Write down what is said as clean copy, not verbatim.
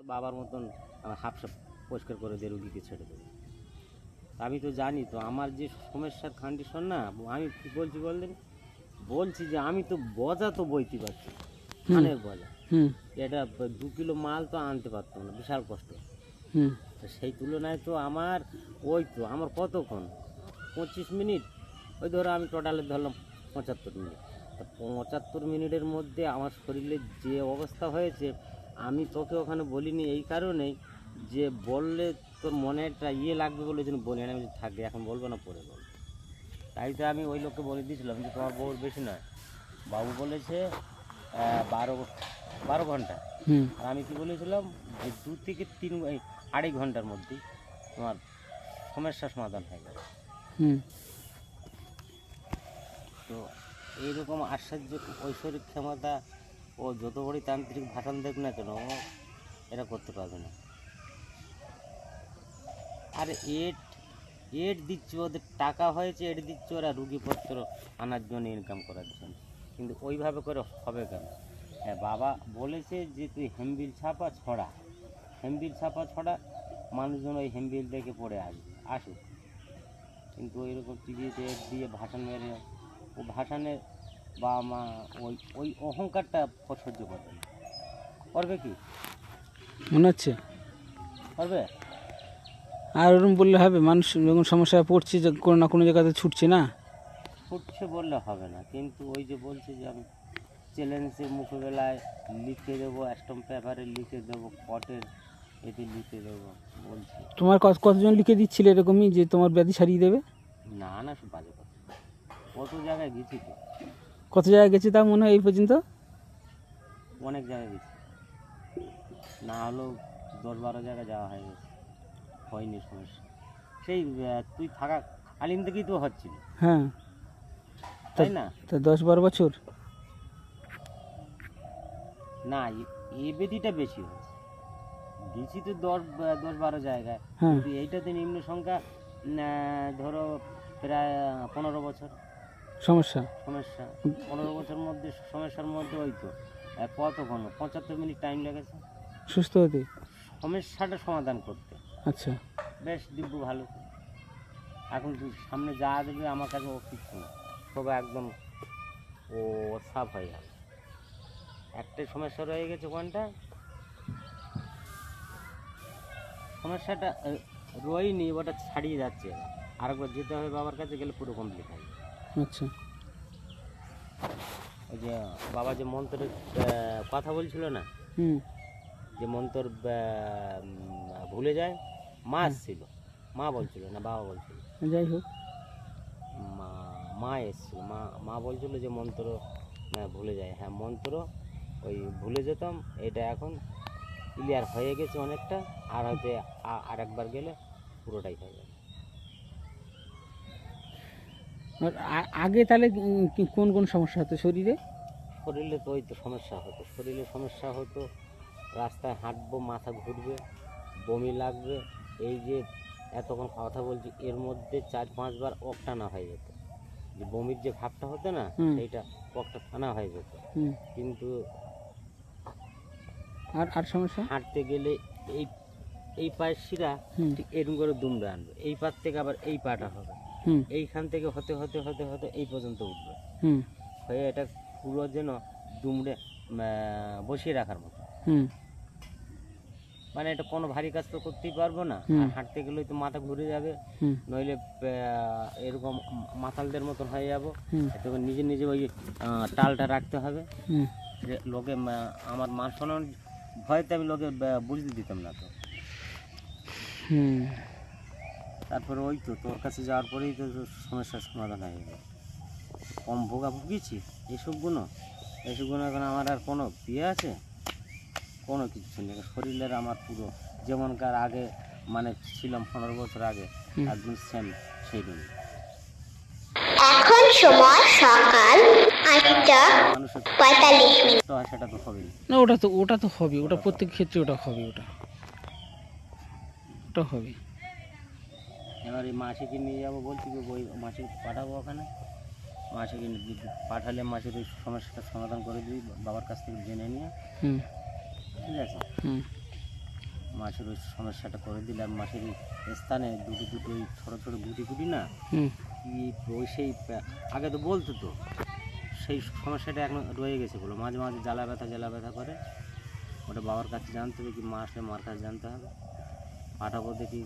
তো বাবার মতন হাফসাপ পরিষ্কার করে দিয়ে রুগীকে ছেড়ে দেবে। আমি তো জানি তো আমার যে সমস্যার কন্ডিশন না, আমি কী বলছি বললেন, বলছি যে আমি তো বোঝা তো বইতে পারছি, ধানের বোঝা, এটা 2 কিলো মাল তো আনতে পারতাম না, বিশাল কষ্ট। সেই তুলনায় তো আমার আমার কতক্ষণ 25 মিনিট, ওই ধরো আমি টোটালে ধরলাম 75 মিনিট। তা 75 মিনিটের মধ্যে আমার শরীরের যে অবস্থা হয়েছে, আমি তোকে ওখানে বলিনি এই কারণেই যে বললে তোর মনে একটা লাগবে বলে যেন বলি না, আমি থাকবে এখন বলবো না, পরে বলবো। তাই তো আমি ওই লোককে বলে দিয়েছিলাম যে তোমার বউর বেশি নয়, বাবু বলেছে 12 ঘন্টা। আর আমি কি বলেছিলাম যে 2 থেকে 3-2.5 ঘন্টার মধ্যেই তোমার সমস্যার সমাধান হয়ে যাবে। তো এইরকম আশ্চর্য ঐশ্বরিক ক্ষমতা ও যত বড় তান্ত্রিক ভাষণ দেখ না কেন, ও এটা করতে পারবে না। আর এড দিচ্ছে, ওদের টাকা হয়েছে, এড দিচ্ছে ওরা রুগীপত্র আনার জন্য, ইনকাম করার জন্য। কিন্তু ওইভাবে করে হবে কেন? হ্যাঁ, বাবা বলেছে যে তুই হেমবিল ছাপা ছড়া, মানুষজন ওই হেমবিল দেখে পড়ে আসুক। কিন্তু ওইরকম টিভিতে এড দিয়ে ভাষণ মেরে, ও ভাষণে বা মা ওই অহংকারটা সহ্য করবে না। করবে কি মনে হচ্ছে? করবে? আর ওরকম বললে হবে? মানুষ যখন সমস্যায় পড়ছে, যে কোনো না কোনো জায়গাতে ছুটছে না, ছুটছে বললে হবে না। কিন্তু ওই যে বলছে যে আমি চ্যালেঞ্জের মুখবেলায় লিখে দেবো, স্ট্যাম্প পেপারে লিখে দেবো, কটের এতে লিখে দেবো বলছে। তোমার কতজন লিখে দিচ্ছিল এরকমই যে তোমার ব্যাধি সারিয়ে দেবে? না না, সব বাজে কথা। কত জায়গায় গেছি তো, কত জায়গায় গেছে তা মনে হয় এই পর্যন্ত? অনেক জায়গায় গেছি, না হলেও 10-12 জায়গায় যাওয়া হয়ে গেছে, হয়নি সমস্যা। সেই তুই থাকা আলিম থেকেই তো হচ্ছিল। হ্যাঁ, তাই না? তা 10-12 বছর না, এই বেদিটা বেশি হয়েছে, গেছি তো 10-12 জায়গায়। হ্যাঁ, কিন্তু এইটাতে নিম্ন সংখ্যা ধরো প্রায় 15 বছর সমস্যা। 15 বছর মধ্যে সমস্যার মধ্যে ওই তো কতক্ষণ 75 মিনিট টাইম লেগেছে সুস্থ হতে, সমস্যাটা সমাধান করতে। আচ্ছা, বেশ দিব্য ভালো। এখন সামনে যা দেবে আমার কাছে ও কিছু না, সব একদম ও সাফ হয়ে গেল। একটাই সমস্যা রয়ে গেছে, কোনটা সমস্যাটা রয়নি, ওটা ছাড়িয়ে যাচ্ছে। আরেকবার যেতে হবে বাবার কাছে, গেলে পুরো কমপ্লিট হবে। আচ্ছা, ওই যে বাবা যে মন্ত্রের কথা বলছিল না, যে মন্ত্র ভুলে যায়, মা এসছিল, মা বলছিল না বাবা বলছিল, যাই হোক, মা এসছিল, মা বলছিল যে মন্ত্র ভুলে যায়। হ্যাঁ, মন্ত্র ওই ভুলে যেতাম, এটা এখন ক্লিয়ার হয়ে গেছে অনেকটা। আর হয়তো আরেকবার গেলে পুরোটাই হয়ে যাবে। আগে তাহলে কোন কোন সমস্যা হতো শরীরে? শরীরে তো ওই তো সমস্যা হতো, রাস্তায় হাঁটবো, মাথা ঘুরবে, বমি লাগবে। এই যে এতক্ষণ কথা বলছি, এর মধ্যে 4-5 বার অকটানা হয়ে যেত, যে বমির যে ভাবটা হতো না, সেইটা অকটা টানা হয়ে যেত। কিন্তু আর সমস্যা, হাঁটতে গেলে এই পায়ের শিরা ঠিক এরকম করে দুমড়ে আনবে, এই পার থেকে আবার এই পাটা হবে, এইখান থেকে হতে হতে হতে হতে এই পর্যন্ত উঠবে, হয়ে এটা পুরো যেন দুমড়ে বসিয়ে রাখার মতো। মানে এটা কোনো ভারী কাজ তো করতেই পারবো না, আর হাঁটতে গেলেই তো মাথা ঘুরে যাবে, নইলে এরকম মাতালদের মতন হয়ে যাবো। তখন নিজে নিজে ওই টালটা রাখতে হবে, যে লোকে আমার মান শোনানোর ভয়তে আমি লোকে বুঝতে দিতাম না তো। তারপরে ওই তো তোর কাছে যাওয়ার পরেই তো সমস্যার সমাধান হয়ে গেল। কম ভুগেছি এসবগুলো এখন আমার আর কোনো বিয়ে আছে, কোনো কিছু নেই। শরীরের আমার পুরো যেমনকার আগে মানে ছিলাম 15 বছর আগে, একদম সেম সেই রকম। এখন সময় সকাল 8:45। তো সেটা তো হবেই না, ওটা তো হবে, ওটা প্রত্যেক ক্ষেত্রে ওটা হবে, ওটা হবে। এবার এই মাসিকে নিয়ে যাবো বলছি, ওই মাসিকে পাঠাবো ওখানে, মাসিকে পাঠালে মাসির ওই সমস্যাটা সমাধান করে দিই বাবার কাছ থেকে জেনে নিয়ে, ঠিক আছে? মাছের ওই সমস্যাটা করে দিলাম। মাছের স্থানে দুটো ওই ছোটো ছোটো গুটি না, হুম। কি ওই সেই আগে তো বলতো তো, সেই সমস্যাটা এখন রয়ে গেছে বলো, মাঝে মাঝে জ্বালা ব্যথা করে। ওটা বাবার কাছে জানতে হবে, কি মা আসলে মার কাছে জানতে হবে। পাঠাবো দেখি